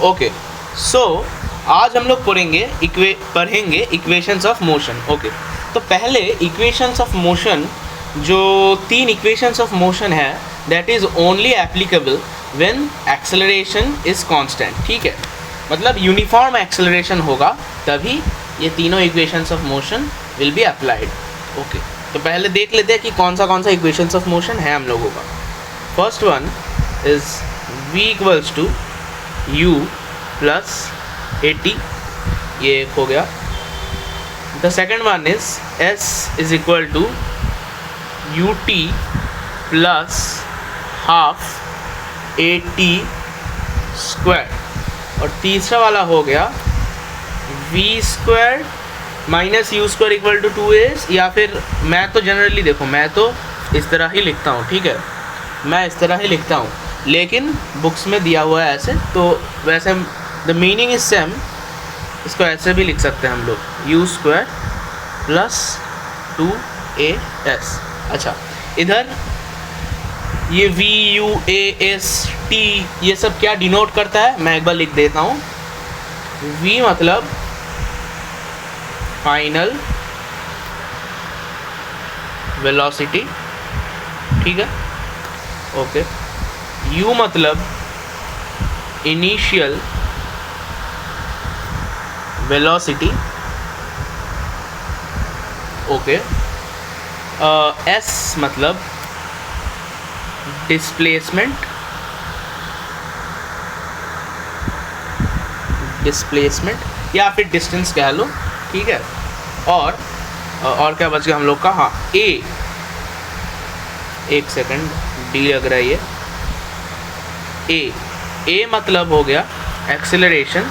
Okay, सो आज हम लोग पढ़ेंगे इक्वेशंस ऑफ मोशन। ओके, तो पहले इक्वेशंस ऑफ मोशन, जो 3 इक्वेशंस ऑफ मोशन है, that is only applicable when acceleration is constant. ठीक है, मतलब यूनिफॉर्म एक्सेलरेशन होगा तभी ये तीनों equations of motion will be applied. Okay, तो पहले देख लेते हैं कि कौन सा इक्वेशंस ऑफ मोशन है हम लोगों का। First one is v equals to u plus at, ये एक हो गया। The second one is s is equal to ut plus half at square, और तीसरा वाला हो गया v square minus you square equal to 2a, या फिर मैं तो जनरली देखो मैं तो इस तरह ही लिखता हूँ। ठीक है, मैं इस तरह ही लिखता हूँ, लेकिन बुक्स में दिया हुआ है ऐसे, तो वैसे द मीनिंग इज सेम, इसको ऐसे भी लिख सकते हैं हम लोग, यू स्क्वायर प्लस 2as। अच्छा, इधर ये v u a s t ये सब क्या डिनोट करता है, मैं एक बार लिख देता हूँ। v मतलब फाइनल वेलोसिटी, ठीक है। ओके, u मतलब इनिशियल वेलोसिटी। ओके, s मतलब डिस्प्लेसमेंट या फिर डिस्टेंस कह लो। ठीक है, और क्या बच गया हम लोग का, हाँ a, एक सेकंड डी लग रहा है ये, a मतलब हो गया एक्सेलरेशन,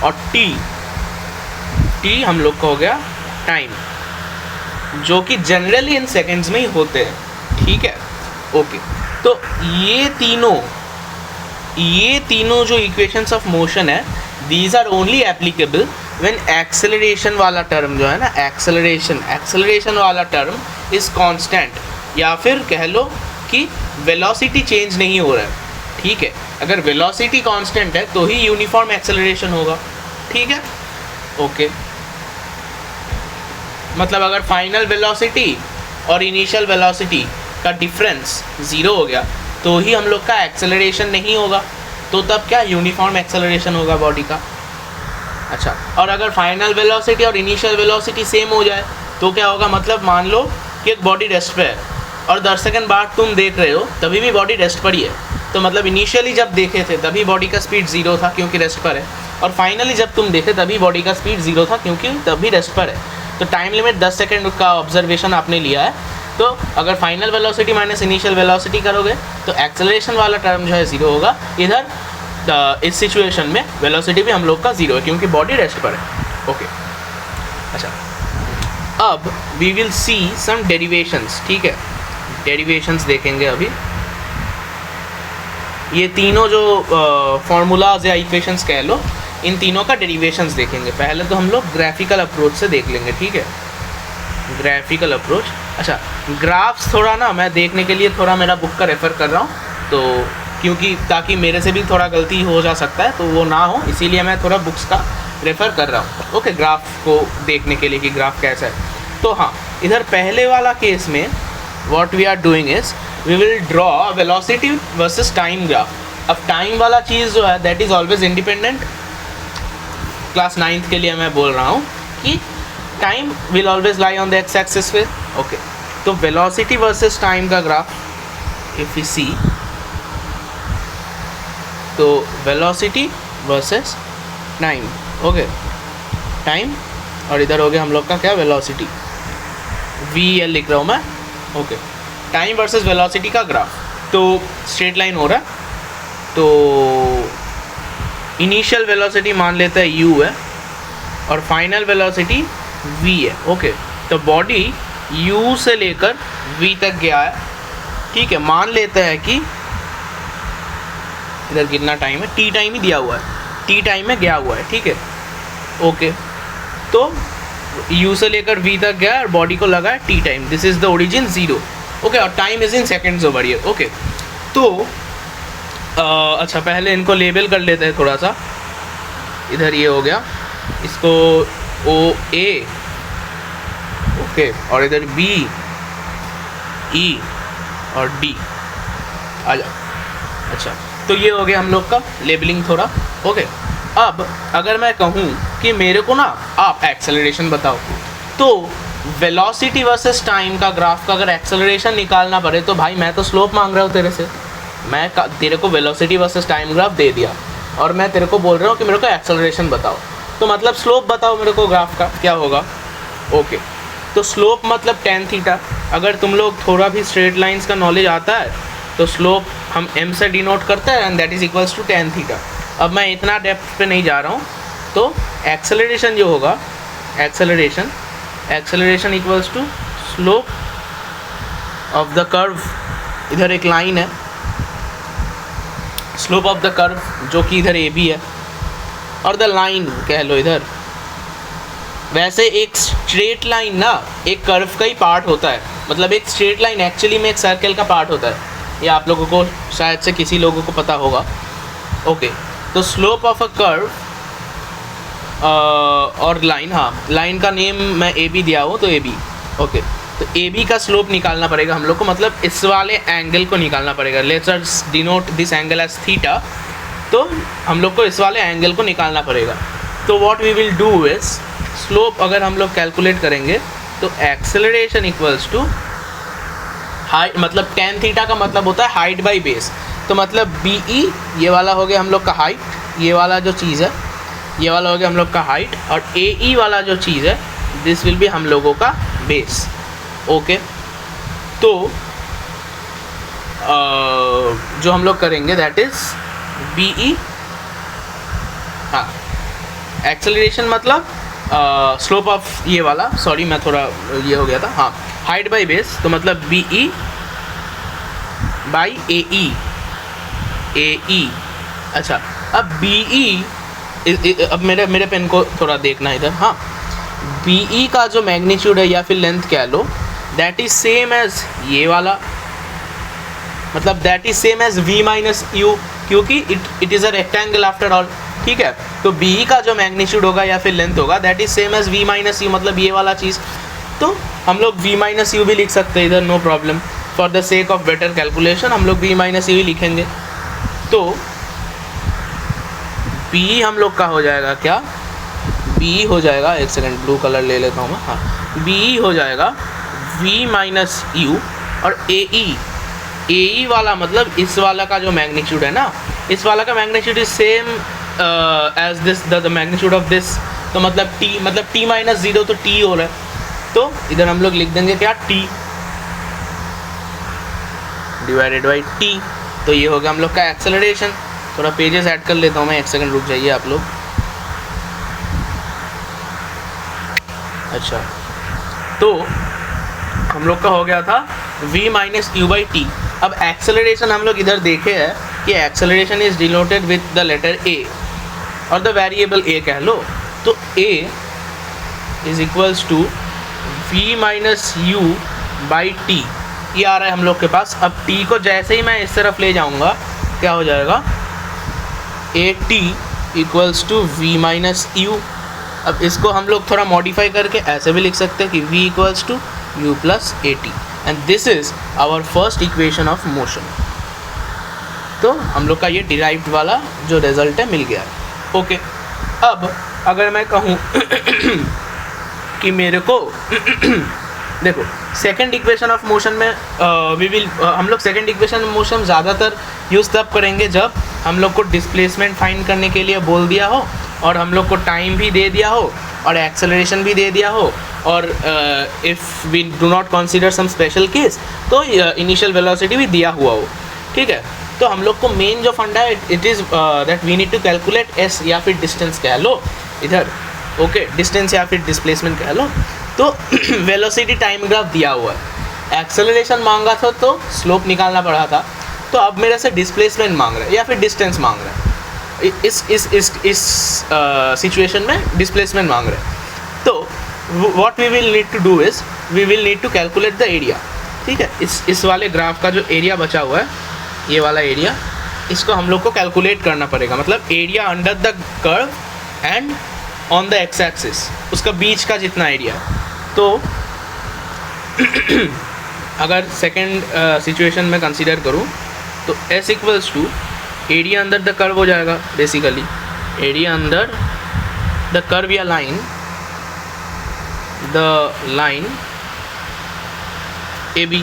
और t हम लोग का हो गया टाइम, जो कि जनरली इन सेकंड्स में ही होते हैं। ठीक है, ओके, तो ये तीनों जो इक्वेशंस ऑफ मोशन है, these are only applicable when acceleration वाला टर्म जो है ना, एक्सेलरेशन वाला टर्म इज कांस्टेंट, या फिर कह लो कि वेलोसिटी चेंज नहीं हो रहा है। ठीक है, अगर वेलोसिटी कांस्टेंट है तो ही यूनिफॉर्म एक्सेलरेशन होगा। ठीक है, ओके, मतलब अगर फाइनल वेलोसिटी और इनिशियल वेलोसिटी का डिफरेंस 0 हो गया तो ही हम लोग का एक्सेलरेशन नहीं होगा, तो तब क्या यूनिफॉर्म एक्सेलरेशन होगा बॉडी का। अच्छा, और अगर फाइनल वेलोसिटी और इनिशियल वेलोसिटी सेम हो जाए तो क्या होगा, मतलब मान लो कि एक बॉडी रेस्ट पे है और 10 सेकंड बाद तुम देख रहे हो, तभी भी बॉडी रेस्ट पर ही है, तो मतलब इनिशियली जब देखे थे तभी बॉडी का स्पीड 0 था क्योंकि रेस्ट पर है, और फाइनली जब तुम देखे तभी बॉडी का स्पीड 0 था क्योंकि तभी रेस्ट पर है। तो टाइम लिमिट 10 सेकंड का ऑब्जर्वेशन आपने लिया है, तो अगर final velocity minus initial velocity करोगे तो एक्सेलरेशन वाला टर्म जो है 0 होगा। इधर इस सिचुएशन में वेलोसिटी भी हम लोग का 0 है क्योंकि बॉडी रेस्ट पर है। ओके, अच्छा, अब we will see some derivations. ठीक है, डेरिवेशंस देखेंगे अभी। ये तीनों जो फॉर्मूलाज या इक्वेशंस कह लो, इन तीनों का डेरिवेशंस देखेंगे। पहले तो हम लोग ग्राफिकल अप्रोच से देख लेंगे। ठीक है, ग्राफिकल अप्रोच। अच्छा, ग्राफ्स थोड़ा ना मैं देखने के लिए थोड़ा मेरा बुक का रेफ़र कर रहा हूँ, तो क्योंकि ताकि मेरे से भी थोड़ा गलती हो जा सकता है तो वो ना हो, इसीलिए मैं थोड़ा बुक्स का रेफ़र कर रहा हूँ। ओके, ग्राफ को देखने के लिए कि ग्राफ कैसा है। तो हाँ, इधर पहले वाला केस में what we are doing is we will draw velocity versus time graph. अब टाइम वाला चीज़ जो है that is always independent. Class 9th के लिए मैं बोल रहा हूँ कि time will always lie on the X axis पे। ओके, तो वेलोसिटी वर्सेस टाइम का ग्राफ इफ यू सी, तो velocity versus time. Okay, time और इधर हो गया हम लोग का क्या, वेलोसिटी, VL लिख रहा हूँ मैं। ओके, टाइम वर्सेस वेलोसिटी का ग्राफ, तो स्ट्रेट लाइन हो रहा है, तो इनिशियल वेलोसिटी मान लेते हैं u है और फाइनल वेलोसिटी v है। ओके, तो बॉडी u से लेकर v तक गया है। ठीक है, मान लेते हैं कि इधर कितना टाइम है, t टाइम ही दिया हुआ है, t टाइम में गया हुआ है। ठीक है, ओके, तो u से लेकर v तक गया और बॉडी को लगा है t time, this is the origin 0। Okay, और time is in seconds over here. Okay, तो अच्छा पहले इनको लेबल कर लेते हैं थोड़ा सा। इधर ये हो गया, इसको ओ ए, ओके, और इधर बी ई और डी आ जाओ। अच्छा, तो ये हो गया हम लोग का लेबलिंग थोड़ा, ओके। अब अगर मैं कहूँ कि मेरे को ना आप एक्सेलरेशन बताओ, तो वेलोसिटी वर्सेस टाइम का ग्राफ का अगर एक्सेलरेशन निकालना पड़े तो भाई मैं तो स्लोप मांग रहा हूँ तेरे से। मैं तेरे को वेलोसिटी वर्सेस टाइम ग्राफ दे दिया और मैं तेरे को बोल रहा हूँ कि मेरे को एक्सेलरेशन बताओ, तो मतलब स्लोप बताओ मेरे को ग्राफ का क्या होगा, ओके। तो स्लोप मतलब tan थीटा। अगर तुम लोग थोड़ा भी स्ट्रेट लाइंस का नॉलेज आता है तो स्लोप हम m से डिनोट करते हैं, and that is equals to tan theta. अब मैं इतना डेप्थ पे नहीं जा रहा हूँ, तो एक्सेलरेशन जो होगा, acceleration equals to slope of the curve, इधर एक लाइन है, स्लोप ऑफ द कर्व जो कि इधर ए बी है, और द लाइन कह लो इधर। वैसे एक स्ट्रेट लाइन ना एक कर्व का ही पार्ट होता है, मतलब एक स्ट्रेट लाइन एक्चुअली में एक सर्कल का पार्ट होता है, ये आप लोगों को शायद से किसी लोगों को पता होगा, ओके। तो स्लोप ऑफ अ कर्व और लाइन, हाँ लाइन का नेम मैं ए बी दिया हो तो ए बी, ओके। तो ए बी का स्लोप निकालना पड़ेगा हम लोग को, मतलब इस वाले एंगल को निकालना पड़ेगा। Let's us denote this angle as theta, तो हम लोग को इस वाले एंगल को निकालना पड़ेगा। तो what we will do is, slope अगर हम लोग कैलकुलेट करेंगे तो एक्सेलरेशन इक्वल्स टू हाइट, मतलब tan थीटा का मतलब होता है हाइट बाई बेस, तो मतलब बी ई ये वाला हो गया हम लोग का हाइट, ये वाला जो चीज़ है ये वाला हो गया हम लोग का हाइट, और ए ई वाला जो चीज़ है दिस विल बी हम लोगों का बेस, ओके। तो जो हम लोग करेंगे दैट इज बी ई, हाँ एक्सेलरेशन मतलब स्लोप ऑफ ये वाला, सॉरी मैं थोड़ा ये हो गया था, हाँ हाइट बाई बेस, तो मतलब बी ई बाई ए ई। अच्छा, अब बी ई, अब मेरे पेन को थोड़ा देखना इधर, हाँ बी ई का जो मैग्नीट्यूड है या फिर लेंथ कह लो, दैट इज सेम एज ये वाला, मतलब that is same as v minus u, क्योंकि it is a rectangle after all, ठीक है। तो बी ई का जो मैग्नीट्यूड होगा या फिर लेंथ होगा that is same as v minus U, मतलब ये वाला चीज़। तो हम लोग v माइनस यू भी लिख सकते हैं इधर, no problem. For the sake of better calculation हम लोग v माइनस यू ही लिखेंगे। तो बी हम लोग का हो जाएगा क्या, बी हो जाएगा, एक सेकेंड ब्लू कलर ले लेता हूँ मैं, हाँ बी हो जाएगा v माइनस यू, और ए ई वाला मतलब इस वाला का जो मैग्नीट्यूड है ना, इस वाला का magnitude is same as this the magnitude of this, तो मतलब t, मतलब t माइनस 0 तो t हो रहा है, तो इधर हम लोग लिख देंगे क्या, t डिवाइडेड बाई t। तो ये हो गया हम लोग का एक्सेलरेशन। थोड़ा पेजेस ऐड कर लेता हूँ मैं, एक सेकंड रुक जाइए आप लोग। अच्छा, तो हम लोग का हो गया था v minus you by T. अब एक्सेलरेशन हम लोग इधर देखे हैं कि acceleration is denoted with the letter a और द वेरिएबल a कह लो, तो a is equals to v minus you by T, ये आ रहा है हम लोग के पास। अब t को जैसे ही मैं इस तरफ ले जाऊंगा क्या हो जाएगा, A T equals to V minus U. अब इसको हम लोग थोड़ा मॉडिफाई करके ऐसे भी लिख सकते हैं कि v equals to U plus A T, and this is our first equation of motion. तो हम लोग का ये डिराइव्ड वाला जो रिजल्ट है मिल गया है, ओके। अब अगर मैं कहूँ कि मेरे को देखो सेकंड इक्वेशन ऑफ मोशन में हम लोग सेकंड इक्वेशन ऑफ मोशन ज़्यादातर यूज़ तब करेंगे जब हम लोग को डिस्प्लेसमेंट फाइंड करने के लिए बोल दिया हो, और हम लोग को टाइम भी दे दिया हो, और एक्सेलरेशन भी दे दिया हो, और if we do not consider some special case तो इनिशियल वेलोसिटी भी दिया हुआ हो, ठीक है। तो हम लोग को मेन जो फंडा है it is that we need to calculate S या फिर डिस्टेंस कह लो इधर, ओके, डिस्टेंस या फिर डिस्प्लेसमेंट कह लो। तो वेलोसिटी टाइम ग्राफ दिया हुआ है, एक्सेलरेशन मांगा था तो स्लोप निकालना पड़ा था, तो अब मेरे से डिस्प्लेसमेंट मांग रहा है या फिर डिस्टेंस मांग रहा है, इस सिचुएशन में डिस्प्लेसमेंट मांग रहा है। तो what we will need to do is we will need to calculate the area, ठीक है। इस वाले ग्राफ का जो एरिया बचा हुआ है ये वाला एरिया, इसको हम लोग को कैलकुलेट करना पड़ेगा, मतलब area under the curve and on the X axis, उसका बीच का जितना एरिया है। तो अगर सेकेंड सिचुएशन में कंसीडर करूँ तो S equals to area under the curve हो जाएगा, basically area under the curve या line, the line AB,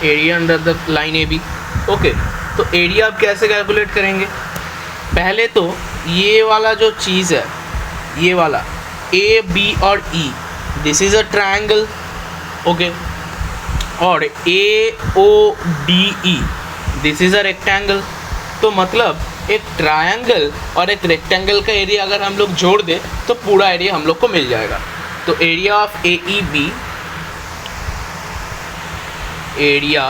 area under the line AB। Okay, तो एरिया अब कैसे कैलकुलेट करेंगे? पहले तो ये वाला जो चीज़ है, ये वाला AB और E, this is a triangle, okay, और AODE, this is a rectangle. तो मतलब एक ट्रायंगल और एक रेक्टेंगल का एरिया अगर हम लोग जोड़ दें तो पूरा एरिया हम लोग को मिल जाएगा। तो area of AEB, area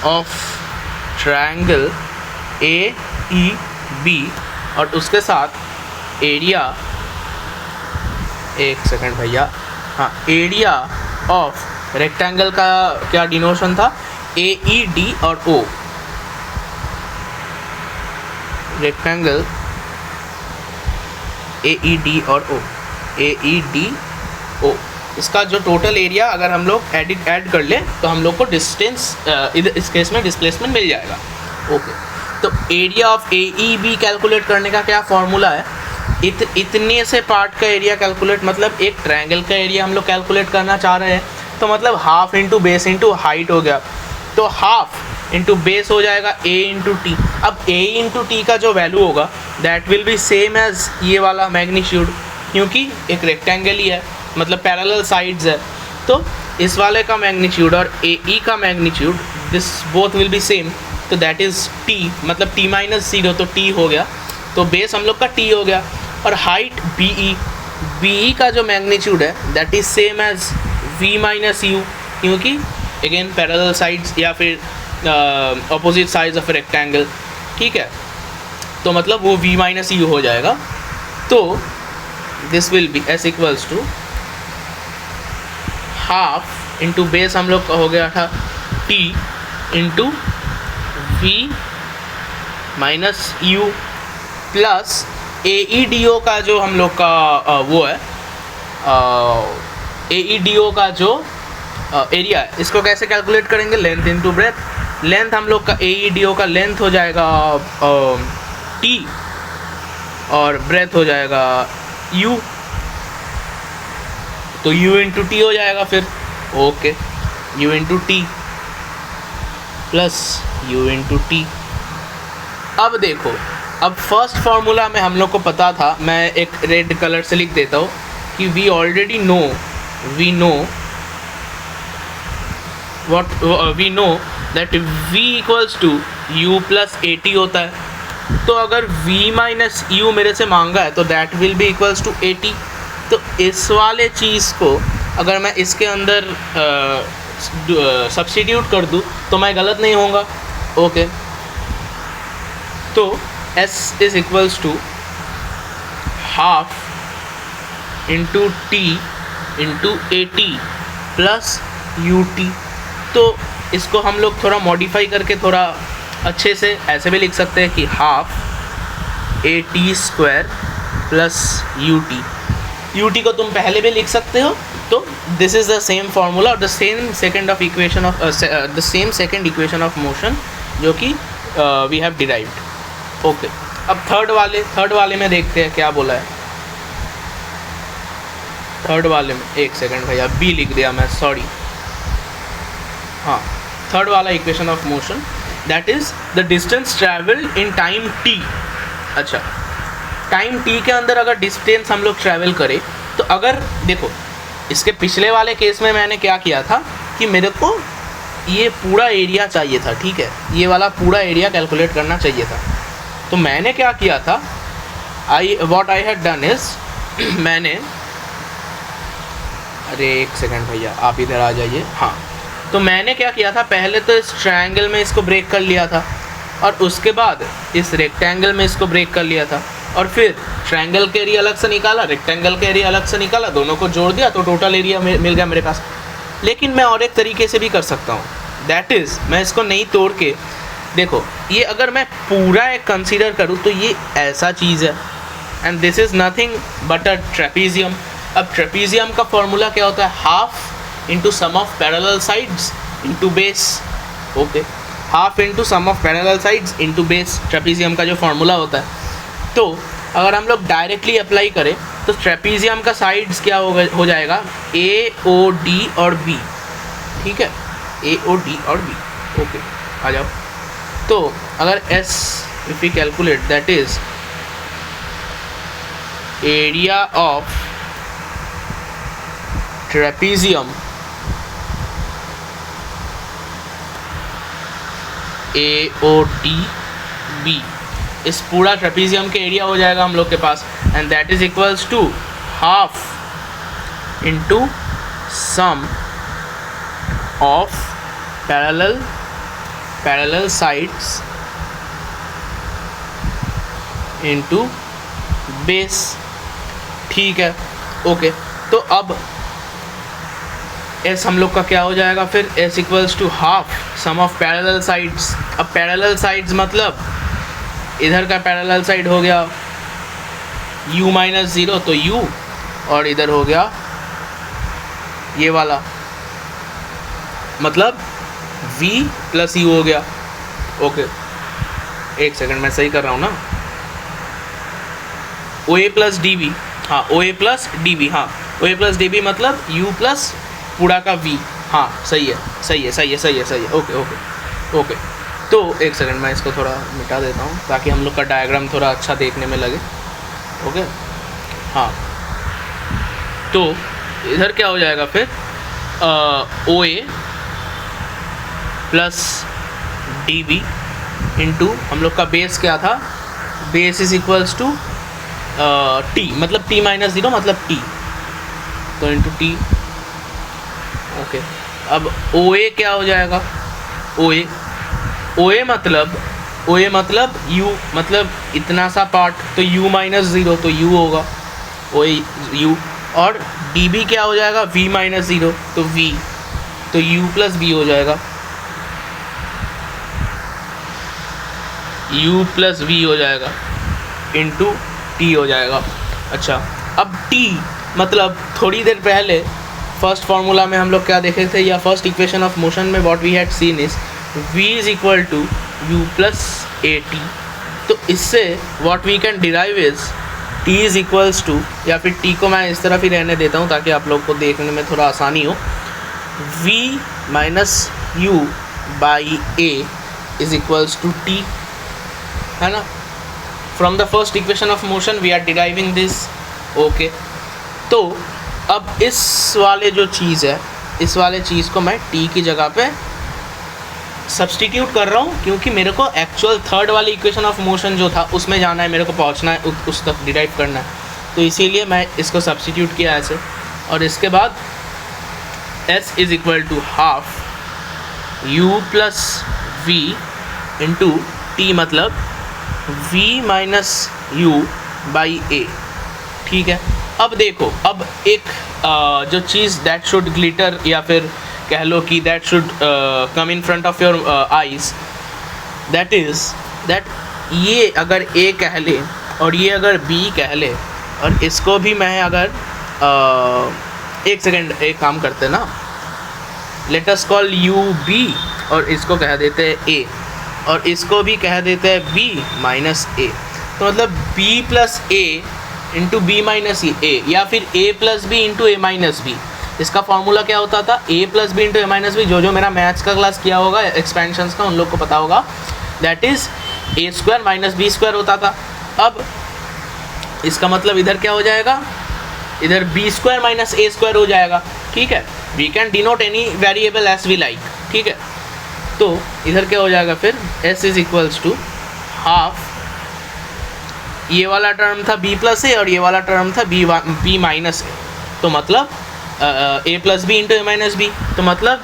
of triangle AEB, और उसके साथ एरिया, एक सेकंड भैया, हाँ, एरिया ऑफ रेक्टेंगल का क्या डिनोशन था? AED और O, रेक्टेंगल AED और O, AEDO, इसका जो टोटल एरिया अगर हम लोग ऐड कर लें तो हम लोग को डिस्टेंस, इस केस में डिस्प्लेसमेंट मिल जाएगा। ओके, तो एरिया ऑफ AEB कैलकुलेट करने का क्या फॉर्मूला है? इतने से पार्ट का एरिया कैलकुलेट, मतलब एक ट्रायंगल का एरिया हम लोग कैलकुलेट करना चाह रहे हैं, तो मतलब half into base into height हो गया, तो हाफ इंटू बेस हो जाएगा A इंटू टी। अब A इंटू टी का जो वैल्यू होगा that will be same as ये वाला मैग्नीट्यूड, क्योंकि एक रेक्टेंगल ही है, मतलब पैरेलल साइड्स है, तो इस वाले का मैग्नीट्यूड और AE का magnitude, this both will be same, तो दैट इज़ T, मतलब T माइनस 0, तो T हो गया, तो बेस हम लोग का T हो गया, और हाइट BE का जो मैग्नीट्यूड है that is same as V minus U, क्योंकि अगेन पैरेलल साइड्स या फिर ऑपोजिट साइड्स ऑफ रेक्टेंगल, ठीक है, तो मतलब वो V माइनस U हो जाएगा। तो this will be S equals to half into base हम लोग का हो गया था T into V minus U plus AEDO का जो हम लोग का वो है, AEDO का जो एरिया है, इसको कैसे कैलकुलेट करेंगे? Length into breadth. लेंथ हम लोग का AEDO का लेंथ हो जाएगा T और ब्रेथ हो जाएगा U, तो U इंटू टी हो जाएगा फिर। Okay, U into T plus U into T. अब देखो, अब फर्स्ट फार्मूला में हम लोग को पता था, मैं एक रेड कलर से लिख देता हूँ कि we already know, we know that V equals to U plus AT होता है। तो अगर V माइनस U मेरे से मांगा है तो that will be equals to AT। तो इस वाले चीज़ को अगर मैं इसके अंदर सब्स्टिट्यूट कर दूँ तो मैं गलत नहीं होऊंगा। ओके, तो S is equals to half into T into AT plus UT। तो इसको हम लोग थोड़ा मॉडिफाई करके थोड़ा अच्छे से ऐसे भी लिख सकते हैं कि half AT square plus UT। UT को तुम पहले भी लिख सकते हो, तो this is the same formula और the same second of equation of the same second equation of motion जो कि वी हैव डिराइव्ड। ओके, अब थर्ड वाले में देखते हैं क्या बोला है। थर्ड वाले में, एक सेकंड भैया, B लिख दिया मैं, सॉरी। हाँ, थर्ड वाला equation of motion that is the distance travelled in time t। अच्छा, टाइम t के अंदर अगर डिस्टेंस हम लोग ट्रैवल करें तो अगर देखो, इसके पिछले वाले केस में मैंने क्या किया था कि मेरे को ये पूरा एरिया चाहिए था, ठीक है, ये वाला पूरा एरिया कैलकुलेट करना चाहिए था। तो मैंने क्या किया था, what I had done is मैंने, अरे एक सेकंड भैया आप इधर आ जाइए। हाँ, तो मैंने क्या किया था, पहले तो इस ट्रायंगल में इसको ब्रेक कर लिया था और उसके बाद इस रेक्टेंगल में इसको ब्रेक कर लिया था और फिर ट्रायंगल का एरिया अलग से निकाला, रेक्टेंगल का एरिया अलग से निकाला, दोनों को जोड़ दिया तो टोटल एरिया मिल गया मेरे पास। लेकिन मैं और एक तरीके से भी कर सकता हूँ। दैट इज़ मैं इसको नहीं तोड़ के, देखो ये अगर मैं पूरा एक कंसीडर करूँ तो ये ऐसा चीज़ है, and this is nothing but a trapezium. अब ट्रेपीजियम का फॉर्मूला क्या होता है, half into sum of parallel sides into base. Okay, half into sum of parallel sides into base trapezium का जो फॉर्मूला होता है। तो अगर हम लोग डायरेक्टली अप्लाई करें तो ट्रेपीजियम का साइड्स क्या हो जाएगा, ए ओ डी और बी। ठीक है, ए ओ डी और बी। ओके, आ जाओ। तो अगर S if we calculate that is area of trapezium A O D B, इस पूरा ट्रेपीजियम के एरिया हो जाएगा हम लोग के पास, and that is equals to half into sum of parallel sides into base. ठीक है, ओके। तो अब एस हम लोग का क्या हो जाएगा फिर, S equals to half sum of parallel sides. अब पैरेलल साइड्स मतलब इधर का पैरेलल साइड हो गया u माइनस ज़ीरो तो u, और इधर हो गया ये वाला, मतलब v प्लस u हो गया। ओके, एक सेकंड मैं सही कर रहा हूँ ना, ओ ए प्लस डी बी, हाँ ओ ए प्लस डी बी, हाँ ओ ए प्लस डी बी मतलब u प्लस पूरा का v। हाँ सही है, सही है, सही है, सही है, सही है। Okay okay okay. तो एक सेकंड मैं इसको थोड़ा मिटा देता हूँ ताकि हम लोग का डायग्राम थोड़ा अच्छा देखने में लगे। ओके, हाँ। तो इधर क्या हो जाएगा फिर, O A plus D B into हम लोग का बेस क्या था, base is equals to T, मतलब टी माइनस ज़ीरो मतलब टी, तो इंटू टी। ओके, अब ओ ए क्या हो जाएगा, ओ ए मतलब u, मतलब इतना सा पार्ट, तो u माइनस ज़ीरो तो u होगा, ओ ए u, और db क्या हो जाएगा, v माइनस ज़ीरो तो v, तो u प्लस v हो जाएगा, u प्लस v हो जाएगा इंटू t हो जाएगा। अच्छा, अब t मतलब थोड़ी देर पहले फर्स्ट फार्मूला में हम लोग क्या देखे थे, या फर्स्ट इक्वेशन ऑफ मोशन में what we had seen is v is equal to u plus A T. तो इससे what we can derive is t is equals to, या फिर t को मैं इस तरफ ही रहने देता हूँ ताकि आप लोग को देखने में थोड़ा आसानी हो, v minus u by a is equals to t, है ना। From the first equation of motion we are deriving this. Okay, तो अब इस वाले जो चीज़ है, इस वाले चीज़ को मैं t की जगह पे सब्सटीट्यूट कर रहा हूँ, क्योंकि मेरे को एक्चुअल थर्ड वाली इक्वेशन ऑफ मोशन जो था उसमें जाना है, मेरे को पहुँचना है, उस तक डिराइव करना है। तो इसीलिए मैं इसको सब्सटीट्यूट किया ऐसे, और इसके बाद s is equal to half u plus v into T, मतलब v minus u by a। ठीक है, अब देखो, अब एक जो चीज़ दैट शुड ग्लिटर, या फिर कह लो कि that should come in front of your eyes, that is that ये अगर a कह ले और ये अगर b कह ले, और इसको भी मैं अगर एक सेकेंड एक काम करते ना, let us call u b, और इसको कह देते हैं a, और इसको भी कह देते हैं b माइनस a। तो मतलब b plus a into b minus a, या फिर a plus B into A minus B. इसका फॉर्मूला क्या होता था, a plus B into A minus b. जो मेरा मैथ्स का क्लास किया होगा एक्सपेंशंस का, उन लोग को पता होगा, that is A square minus B square होता था। अब इसका मतलब इधर क्या हो जाएगा, इधर B square minus A square हो जाएगा। ठीक है, we can denote any variable as we like. ठीक है, तो इधर क्या हो जाएगा फिर, s is equals to half, ये वाला टर्म था b प्लस ए और ये वाला टर्म था b माइनस ए, तो मतलब a plus B into A minus B, तो मतलब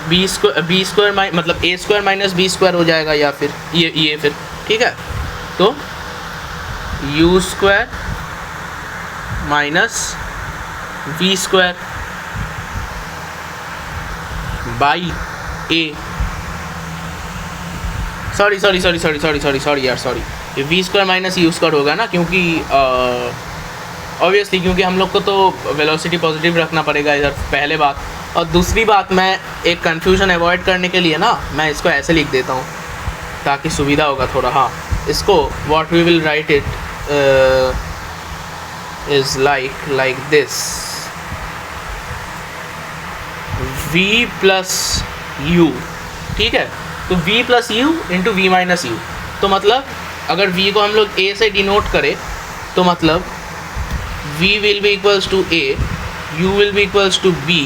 बी स्क्वायर मतलब A square minus B square हो जाएगा, या फिर ये फिर। ठीक है, तो u square minus V square by A sorry यार, सॉरी, ये V square minus you square होगा ना, क्योंकि ऑब्वियसली क्योंकि हम लोग को तो वेलोसिटी पॉजिटिव रखना पड़ेगा इधर, पहले बात। और दूसरी बात, मैं एक कन्फ्यूजन अवॉइड करने के लिए ना मैं इसको ऐसे लिख देता हूँ ताकि सुविधा होगा थोड़ा। हाँ, इसको what we will write it is like this, v plus u, ठीक है। तो v plus U into V minus U, तो मतलब अगर v को हम लोग a से डिनोट करें तो मतलब v will be equals to a, u will be equals to b,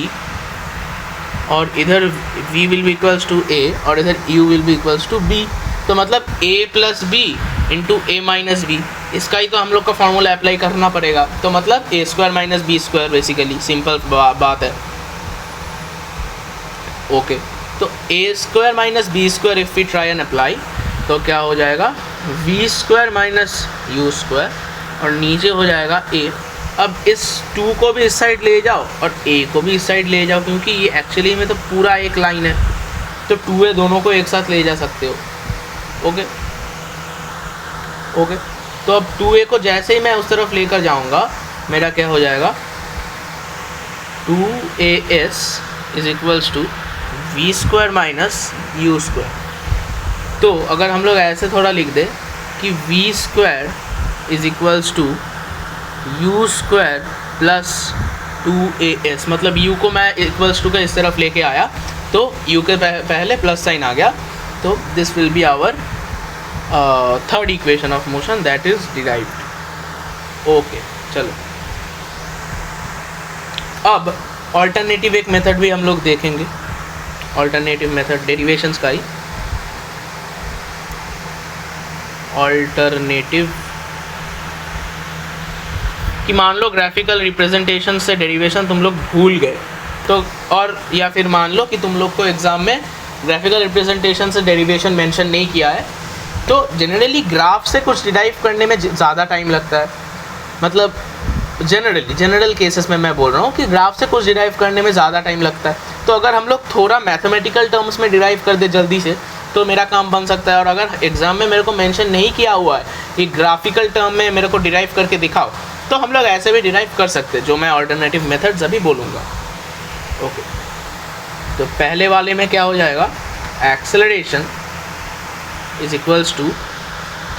और इधर v will be equals to a और इधर u will be equals to b। तो मतलब a plus B into A minus B, इसका ही तो हम लोग का फॉर्मूला अप्लाई करना पड़ेगा। तो मतलब a square minus B square, basically simple बात है। ओके, तो a square minus B square if we try and apply, तो क्या हो जाएगा v square minus you square, और नीचे हो जाएगा ए। अब इस 2 को भी इस साइड ले जाओ और a को भी इस साइड ले जाओ, क्योंकि ये एक्चुअली में तो पूरा एक लाइन है, तो 2a दोनों को एक साथ ले जा सकते हो। ओके, तो अब 2a को जैसे ही मैं उस तरफ लेकर जाऊंगा, मेरा क्या हो जाएगा 2as is equals to we square minus you square. तो अगर हम लोग ऐसे थोड़ा लिख दें कि V square is equals to U square plus 2as, मतलब u को मैं इक्वल्स टू का इस तरफ लेके आया तो u के पहले प्लस साइन आ गया, तो this will be our third equation of motion that is derived. Okay, चलो अब ऑल्टरनेटिव एक मेथड भी हम लोग देखेंगे, ऑल्टरनेटिव मेथड डेरिवेशंस का ही। ऑल्टरनेटिव कि मान लो ग्राफिकल रिप्रेजेंटेशन से डेरिवेशन तुम लोग भूल गए, तो और या फिर मान लो कि तुम लोग को एग्ज़ाम में ग्राफिकल रिप्रेजेंटेशन से डेरिवेशन मेंशन नहीं किया है, तो जनरली ग्राफ से कुछ डिराइव करने में ज़्यादा टाइम लगता है। मतलब जनरल केसेस में मैं बोल रहा हूँ कि ग्राफ से कुछ डिराइव करने में ज़्यादा टाइम लगता है। तो अगर हम लोग थोड़ा मैथमेटिकल टर्म्स में डिराइव कर दे जल्दी से, तो मेरा काम बन सकता है। और अगर एग्ज़ाम में मेरे को मेंशन नहीं किया हुआ है कि ग्राफिकल टर्म में मेरे को डिराइव करके दिखाओ, तो हम लोग ऐसे भी डिराइव कर सकते हैं, जो मैं ऑल्टरनेटिव मेथड्स अभी बोलूँगा। ओके, तो पहले वाले में क्या हो जाएगा, acceleration is equals to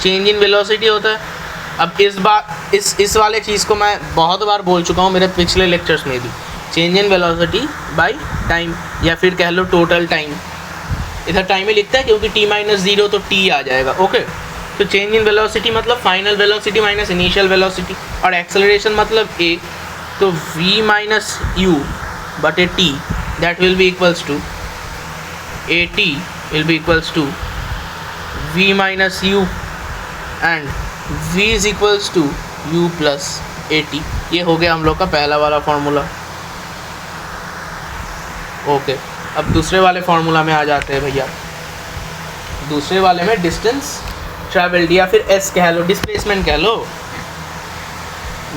change in velocity होता है। अब इस वाले चीज़ को मैं बहुत बार बोल चुका हूँ मेरे पिछले लेक्चर्स में भी, change in velocity by time, या फिर कह लो टोटल टाइम। इधर टाइम ही लिखता है क्योंकि t-0 तो t आ जाएगा। ओके, तो चेंज इन वेलोसिटी मतलब final velocity minus initial velocity, और एक्सेलरेशन मतलब a, तो v माइनस यू बटे t, that will be equals to at will be equals to v minus u and v is equals to u plus at। ये हो गया हम लोग का पहला वाला फार्मूला। ओके, अब दूसरे वाले फार्मूला में आ जाते हैं भैया। दूसरे वाले में डिस्टेंस ट्रैवल्ड, या फिर s कह लो, डिस्प्लेसमेंट कह लो।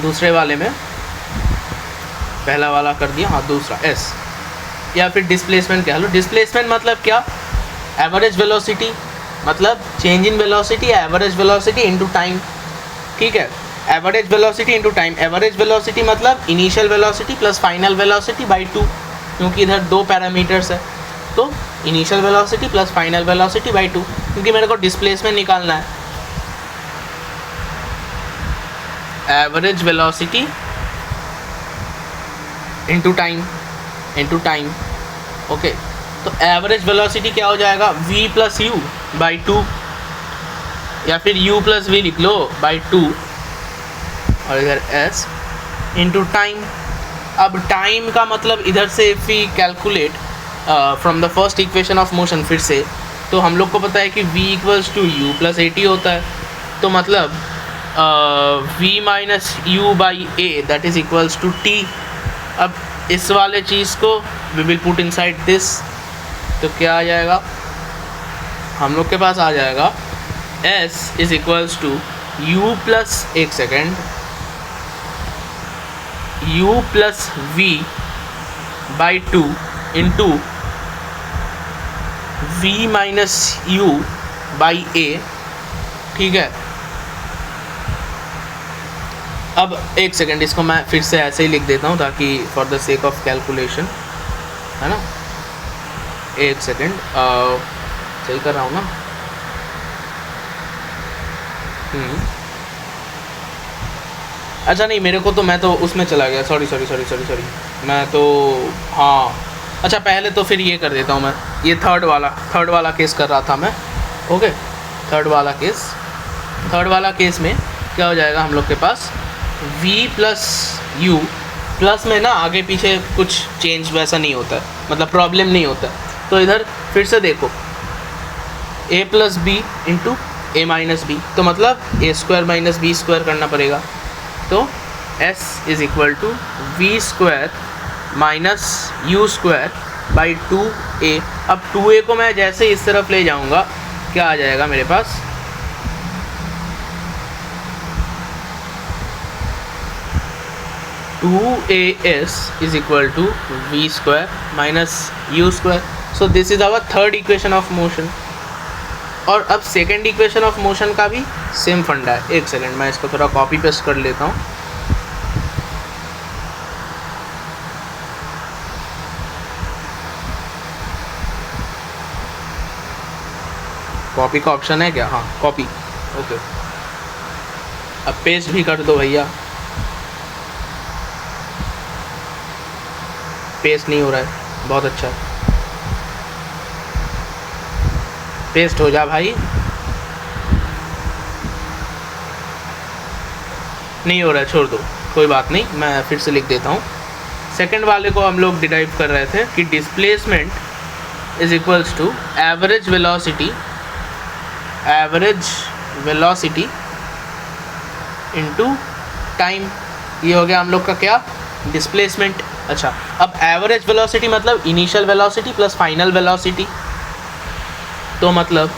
दूसरे वाले में पहला वाला कर दिया, हाँ दूसरा s, या फिर डिस्प्लेसमेंट कह लो। डिस्प्लेसमेंट मतलब क्या, एवरेज वेलोसिटी, मतलब change in velocity average velocity into time. ठीक है, average velocity into time. Average velocity मतलब initial velocity plus final velocity by 2, क्योंकि इधर 2 पैरामीटर्स है, तो initial velocity plus final velocity by 2, क्योंकि मेरे को डिस्प्लेसमेंट निकालना है। Average velocity into time. Okay, तो एवरेज वेलोसिटी क्या हो जाएगा, v प्लस यू बाई 2, या फिर u प्लस वी लिख लो बाई 2, और इधर s इंटू टाइम। अब टाइम का मतलब इधर से if we calculate from the first equation of motion, फिर से तो हम लोग को पता है कि v equals to U plus at होता है, तो मतलब v minus you by a that is equals to t। अब इस वाले चीज़ को we will put inside this, तो क्या आ जाएगा, हम लोग के पास आ जाएगा s is equals to u plus, एक second, u plus v by 2 into v minus you by a, ठीक है। अब एक सेकेंड, इसको मैं फिर से ऐसे ही लिख देता हूँ ताकि for the sake of calculation, है ना। एक सेकेंड, सही कर रहा हूँ ना। अच्छा नहीं, मेरे को तो, मैं तो उसमें चला गया, सॉरी, मैं तो, हाँ अच्छा, पहले तो फिर ये कर देता हूँ मैं, ये थर्ड वाला केस कर रहा था मैं, ओके। थर्ड वाला केस में क्या हो जाएगा हम लोग के पास, v प्लस यू, प्लस में ना आगे पीछे कुछ चेंज वैसा नहीं होता है, मतलब प्रॉब्लम नहीं होता है। तो इधर फिर से देखो, a plus B into A minus B, तो मतलब a square minus B square करना पड़ेगा। तो s is equal to we square minus you square by 2a। अब 2a को मैं जैसे इस तरफ ले जाऊंगा, क्या आ जाएगा मेरे पास, two a s is equal to we square minus you square. So this is our third equation of motion. और अब सेकेंड इक्वेशन ऑफ मोशन का भी सेम फंडा है। एक सेकेंड, मैं इसको थोड़ा कॉपी पेस्ट कर लेता हूँ। कॉपी का ऑप्शन है क्या? हाँ, कॉपी, ओके। अब पेस्ट भी कर दो भैया। पेस्ट नहीं हो रहा है, बहुत अच्छा, पेस्ट हो जा भाई। नहीं हो रहा है, छोड़ दो, कोई बात नहीं, मैं फिर से लिख देता हूँ। सेकंड वाले को हम लोग डिराइव कर रहे थे कि displacement is equals to average velocity into time. ये हो गया हम लोग का क्या, डिस्प्लेसमेंट। अच्छा, अब एवरेज वेलोसिटी मतलब initial velocity plus final velocity. तो मतलब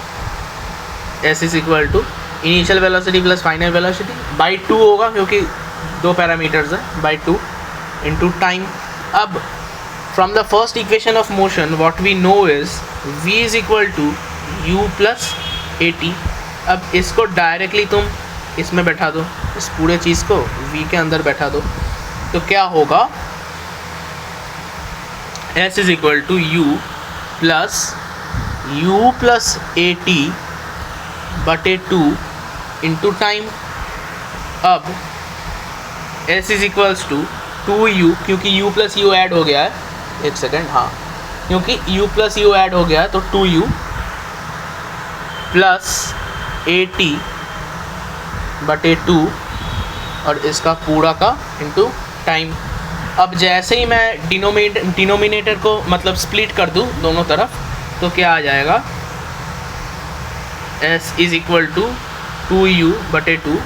s is equal to initial velocity plus final velocity by 2 होगा, क्योंकि दो पैरामीटर्स है, बाई 2 इंटू टाइम। अब from the first equation of motion what we know is v is equal to u plus A T. अब इसको directly तुम इसमें बैठा दो, इस पूरे चीज़ को v के अंदर बैठा दो, तो क्या होगा, s is equal to u plus A T बटे 2 इंटू टाइम। अब s is equals to 2u, क्योंकि u प्लस यू ऐड हो गया है, एक सेकेंड, हाँ, क्योंकि u प्लस यू ऐड हो गया है, तो 2u प्लस ए टी बटे 2 और इसका पूरा का इंटू टाइम। अब जैसे ही मैं डिनोमिनेटर को मतलब स्प्लिट कर दूँ दोनों तरफ, तो क्या आ जाएगा, s is equal to 2u बटे 2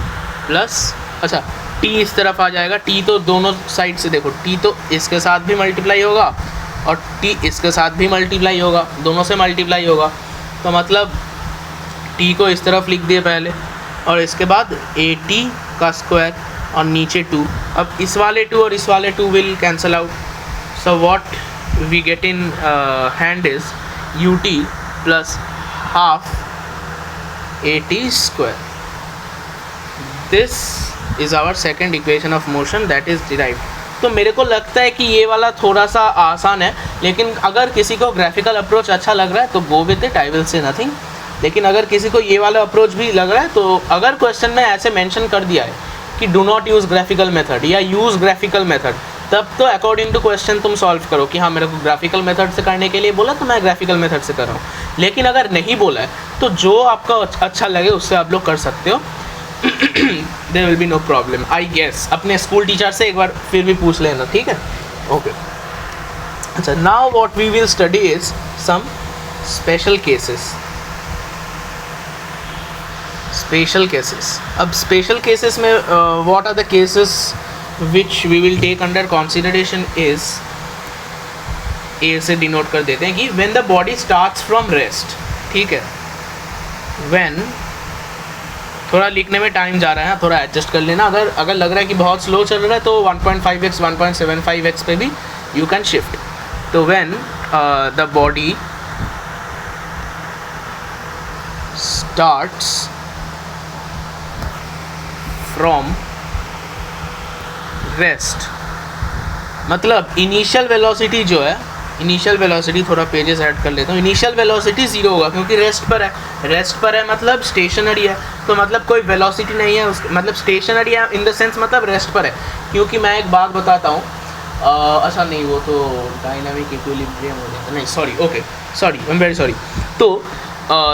प्लस, अच्छा t इस तरफ आ जाएगा, t तो दोनों साइड से देखो, t तो इसके साथ भी मल्टीप्लाई होगा और t इसके साथ भी मल्टीप्लाई होगा, दोनों से मल्टीप्लाई होगा। तो मतलब t को इस तरफ लिख दिए पहले, और इसके बाद ए टी का स्क्वायर और नीचे 2। अब इस वाले 2 और इस वाले 2 will cancel out, so what we get in hand is U T plus half A T square. This is our second equation of motion that is derived. तो मेरे को लगता है कि ये वाला थोड़ा सा आसान है, लेकिन अगर किसी को ग्राफिकल अप्रोच अच्छा लग रहा है तो go with it, I will say nothing. लेकिन अगर किसी को ये वाला अप्रोच भी लग रहा है, तो अगर क्वेश्चन में ऐसे मेंशन कर दिया है कि do not use graphical method या यूज़ ग्राफिकल मेथड, तब तो अकॉर्डिंग टू क्वेश्चन तुम सॉल्व करो कि हाँ मेरे को ग्राफिकल मेथड से करने के लिए बोला तो मैं ग्राफिकल मेथड से कर रहा हूँ। लेकिन अगर नहीं बोला है तो जो आपका अच्छा लगे उससे आप लोग कर सकते हो, there will be no problem I guess. अपने स्कूल टीचर से एक बार फिर भी पूछ लेना, ठीक है, ओके। अच्छा, now what we will study is some special cases. Special cases, अब स्पेशल केसेस में what are the cases which we will take under consideration is, a से डिनोट कर देते हैं कि when the body starts from rest, ठीक है। When, थोड़ा लिखने में टाइम जा रहा है, थोड़ा एडजस्ट कर लेना। अगर लग रहा है कि बहुत स्लो चल रहा है तो 1.5x 1.75x पे भी यू कैन शिफ्ट। तो when the body starts from rest, मतलब इनिशियल वेलोसिटी जो है, इनिशियल वेलोसिटी, थोड़ा पेजेस ऐड कर लेता हूँ, इनिशियल वेलोसिटी ज़ीरो होगा क्योंकि रेस्ट पर है, रेस्ट पर है मतलब स्टेशनरी है, तो मतलब कोई वेलोसिटी नहीं है उस, मतलब स्टेशनरी है इन द सेंस मतलब रेस्ट पर है। क्योंकि मैं एक बात बताता हूँ, अच्छा नहीं वो तो डायनामिक इक्विलिब्रियम हो जाता है, नहीं sorry, okay sorry, I am very sorry. तो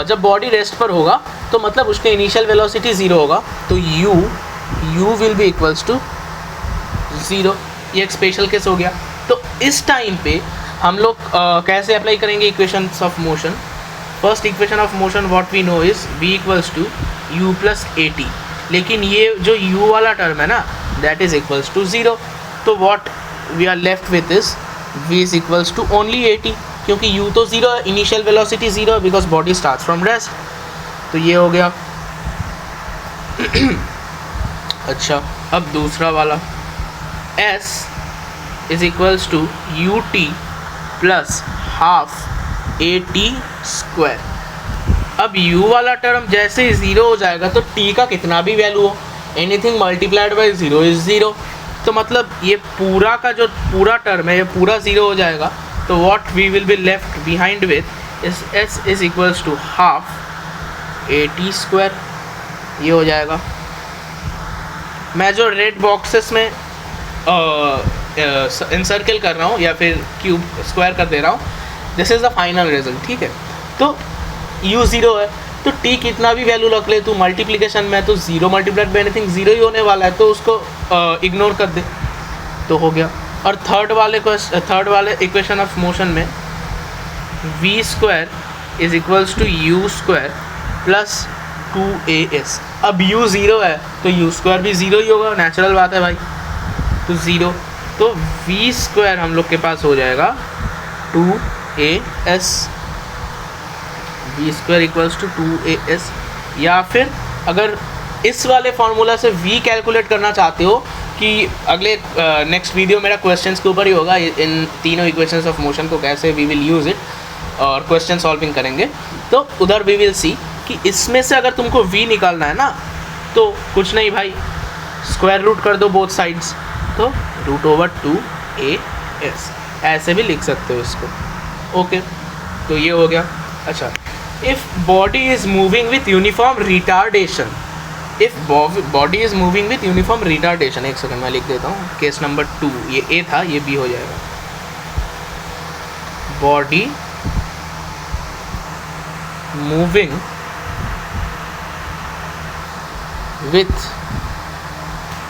जब बॉडी रेस्ट पर होगा तो मतलब उसके इनिशियल वेलोसिटी ज़ीरो होगा, तो U will be equals to zero. ये एक स्पेशल केस हो गया। तो इस टाइम पे हम लोग कैसे अप्लाई करेंगे equations of motion? First equation of motion what we know is v equals to u plus A t, लेकिन ये जो u वाला टर्म है ना that is equals to zero, तो what we are left with is v is equals to only a t, क्योंकि u तो zero है, इनिशियल वेलोसिटी ज़ीरो है because body start from rest. तो ये हो गया। अच्छा, अब दूसरा वाला s is equals to U T plus half A T square. अब u वाला टर्म जैसे ही ज़ीरो हो जाएगा तो t का कितना भी वैल्यू हो, anything multiplied by zero is zero, तो मतलब ये पूरा का जो पूरा टर्म है ये पूरा ज़ीरो हो जाएगा। तो what we will be left behind with is s is equals to half A T square, ये हो जाएगा। मैं जो रेड बॉक्सेस में इंसर्कल कर रहा हूँ या फिर क्यूब स्क्वायर कर दे रहा हूँ, this is the final result, ठीक है। तो u ज़ीरो है तो t कितना भी वैल्यू रख ले, तो मल्टीप्लिकेशन में तो zero multiplied by anything zero ही होने वाला है, तो उसको इग्नोर कर दे तो हो गया। और थर्ड वाले इक्वेशन ऑफ मोशन में v square is equals to U square plus 2as। अब u ज़ीरो है तो u स्क्वायर भी ज़ीरो ही होगा, नेचुरल बात है भाई, तो ज़ीरो, तो v स्क्वायर हम लोग के पास हो जाएगा 2as, v square equals to 2as। या फिर अगर इस वाले फार्मूला से v कैलकुलेट करना चाहते हो कि अगले नेक्स्ट वीडियो मेरा क्वेश्चंस के ऊपर ही होगा, इन तीनों इक्वेशंस ऑफ मोशन को कैसे वी विल यूज़ इट और क्वेश्चन सॉल्विंग करेंगे, तो उधर वी विल सी कि इसमें से अगर तुमको v निकालना है ना तो कुछ नहीं भाई, स्क्वायर रूट कर दो बोथ साइड्स, तो √2as ऐसे भी लिख सकते हो इसको, ओके। तो ये हो गया। अच्छा, if body is moving with uniform retardation, if body is moving with uniform retardation, एक सेकंड मैं लिख देता हूँ, केस नंबर 2, ये ए था, ये बी हो जाएगा। बॉडी मूविंग विथ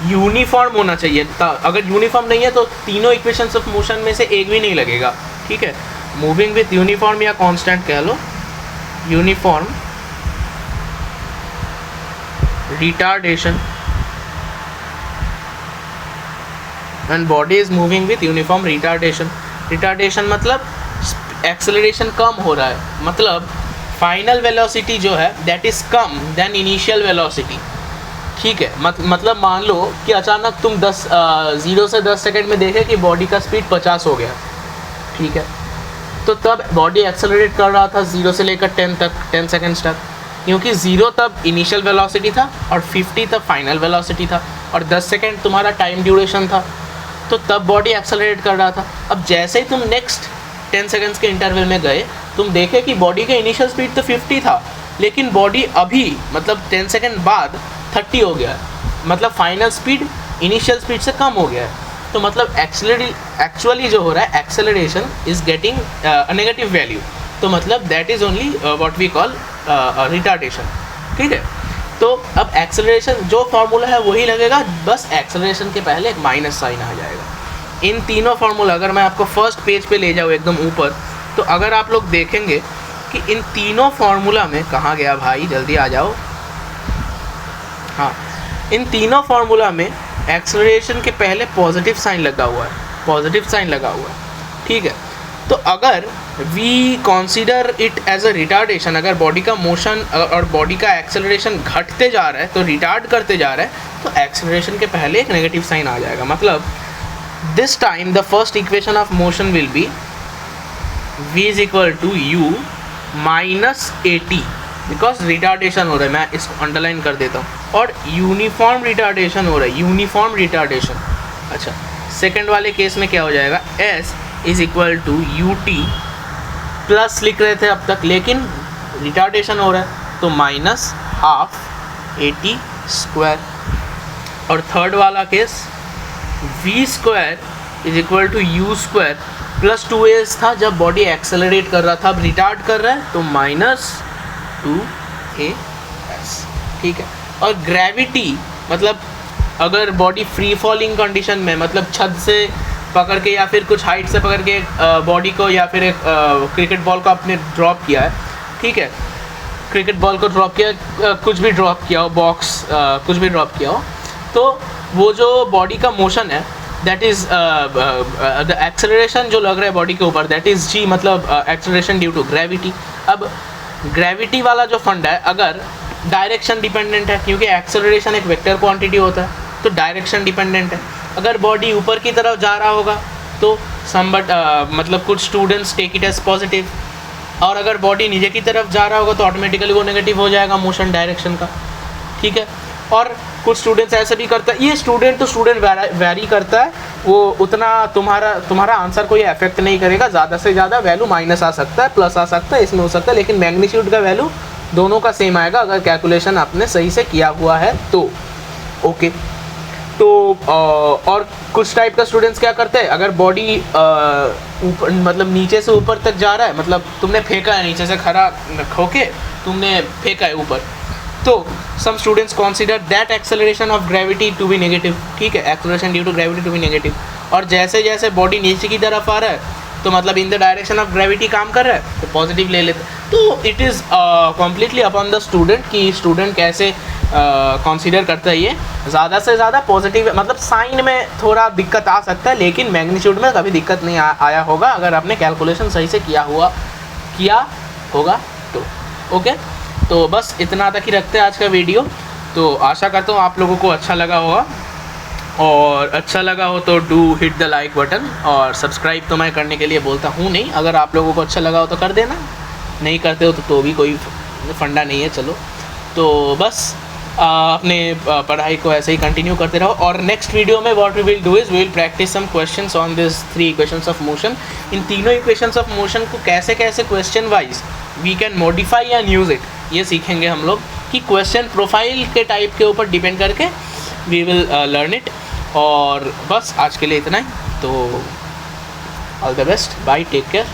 यूनिफॉर्म होना चाहिए था, अगर यूनिफॉर्म नहीं है तो तीनों इक्वेशंस ऑफ मोशन में से एक भी नहीं लगेगा, ठीक है। मूविंग विथ यूनिफॉर्म या कांस्टेंट कह लो, uniform retardation, and body is moving with uniform retardation. Retardation मतलब एक्सेलरेशन कम हो रहा है, मतलब फाइनल वेलोसिटी जो है दैट इज कम देन इनिशियल वेलोसिटी, ठीक है। मतलब मान लो कि अचानक तुम 0 से 10 सेकंड में देखे कि बॉडी का स्पीड 50 हो गया, ठीक है, तो तब बॉडी एक्सेलरेट कर रहा था 0 से लेकर 10 सेकंड्स तक, क्योंकि 0 तब इनिशियल वेलोसिटी था और 50 तब फाइनल वेलोसिटी था और 10 सेकंड तुम्हारा टाइम ड्यूरेशन था, तो तब बॉडी एक्सेलरेट कर रहा था। अब जैसे ही तुम नेक्स्ट 10 सेकंड्स के इंटरवल में गए, तुम देखे कि बॉडी का इनिशियल स्पीड तो 50 था, लेकिन बॉडी अभी मतलब 10 सेकंड बाद 30 हो गया, मतलब फाइनल स्पीड इनिशियल स्पीड से कम हो गया है। तो मतलब एक्चुअली जो हो रहा है acceleration is getting a negative value, तो मतलब that is only what we call retardation, ठीक है। तो अब एक्सेलरेशन जो फार्मूला है वही लगेगा, बस एक्सेलरेशन के पहले एक माइनस साइन आ जाएगा। इन तीनों फार्मूला अगर मैं आपको फर्स्ट पेज पे ले जाऊँ एकदम ऊपर, तो अगर आप लोग देखेंगे कि इन तीनों फार्मूला में, कहाँ गया भाई जल्दी आ जाओ, हाँ, इन तीनों फार्मूला में एक्सेलरेशन के पहले पॉजिटिव साइन लगा हुआ है, पॉजिटिव साइन लगा हुआ है, ठीक है। तो अगर we consider it as a retardation, अगर बॉडी का मोशन और बॉडी का एक्सेलरेशन घटते जा रहा है तो रिटार्ड करते जा रहा है, तो एक्सेलरेशन के पहले एक नेगेटिव साइन आ जाएगा। मतलब this time the first equation of motion will be v is equal to u minus A T, because retardation हो रहा है, मैं इसको अंडरलाइन कर देता हूँ, और यूनिफॉर्म रिटार्डेशन हो रहा है, यूनिफॉर्म रिटार्डेशन। अच्छा, सेकंड वाले केस में क्या हो जाएगा, S is equal to UT plus लिख रहे थे अब तक, लेकिन रिटार्डेशन हो रहा है तो माइनस हाफ AT स्क्वायर। और थर्ड वाला case V square is equal to U square plus 2AS था जब बॉडी एक्सेलरेट कर रहा था, अब रिटार्ड कर रहा है तो माइनस 2AS। ठीक है, और ग्रेविटी मतलब अगर बॉडी फ्री फॉलिंग कंडीशन में, मतलब छत से पकड़ के या फिर कुछ हाइट से पकड़ के बॉडी को, या फिर एक क्रिकेट बॉल को आपने ड्रॉप किया है, ठीक है, क्रिकेट बॉल को ड्रॉप किया, कुछ भी ड्रॉप किया हो, बॉक्स कुछ भी ड्रॉप किया हो, तो वो जो बॉडी का मोशन है दैट इज़ द एक्सेलरेशन जो लग रहा है बॉडी के ऊपर, दैट इज़ G, मतलब एक्सेलरेशन ड्यू टू ग्रेविटी। अब ग्रेविटी वाला जो फंड है, अगर डायरेक्शन डिपेंडेंट है, क्योंकि एक्सेलरेशन एक वेक्टर क्वांटिटी होता है तो डायरेक्शन डिपेंडेंट है। अगर बॉडी ऊपर की तरफ जा रहा होगा तो मतलब कुछ students take it as positive, और अगर बॉडी नीचे की तरफ जा रहा होगा तो ऑटोमेटिकली वो नेगेटिव हो जाएगा मोशन डायरेक्शन का। ठीक है, और कुछ स्टूडेंट्स ऐसे भी करता है, ये स्टूडेंट टू स्टूडेंट वेरी करता है, वो उतना तुम्हारा आंसर को ये अफेक्ट नहीं करेगा, ज़्यादा से ज़्यादा वैल्यू माइनस आ सकता है, प्लस आ सकता है, इसमें हो सकता है, लेकिन मैग्नीट्यूड का वैल्यू दोनों का सेम आएगा अगर कैलकुलेशन आपने सही से किया हुआ है तो। ओके, तो और कुछ टाइप का स्टूडेंट्स क्या करते हैं, अगर बॉडी ऊपर मतलब नीचे से ऊपर तक जा रहा है, मतलब तुमने फेंका है नीचे से खड़ा होके तुमने फेंका है ऊपर, तो some students consider that acceleration of gravity to be negative. ठीक है, acceleration due to gravity to be negative, और जैसे जैसे बॉडी नीचे की तरफ आ रहा है तो मतलब in the direction of gravity काम कर रहा है तो पॉजिटिव ले लेते। तो it is completely upon the student कि स्टूडेंट कैसे कंसीडर करता है, ये ज़्यादा से ज़्यादा पॉजिटिव, मतलब साइन में थोड़ा दिक्कत आ सकता है लेकिन मैग्नीट्यूड में कभी दिक्कत नहीं आया होगा अगर आपने कैलकुलेशन सही से किया होगा तो। ओके, तो बस इतना तक ही रखते हैं आज का वीडियो। तो आशा करता हूँ आप लोगों को अच्छा लगा होगा, और अच्छा लगा हो तो do hit the like button, और सब्सक्राइब तो मैं करने के लिए बोलता हूँ नहीं, अगर आप लोगों को अच्छा लगा हो तो कर देना, नहीं करते हो तो भी कोई फंडा नहीं है। चलो, तो बस अपने पढ़ाई को ऐसे ही कंटिन्यू करते रहो, और नेक्स्ट वीडियो में what we will do is we will practice some questions on this 3 equations of motion. इन तीनों इक्वेशंस ऑफ मोशन को कैसे कैसे question wise we can modify and use it, ये सीखेंगे हम लोग, कि क्वेश्चन प्रोफाइल के टाइप के ऊपर डिपेंड करके वी विल लर्न इट। और बस आज के लिए इतना ही, तो all the best, bye, take care.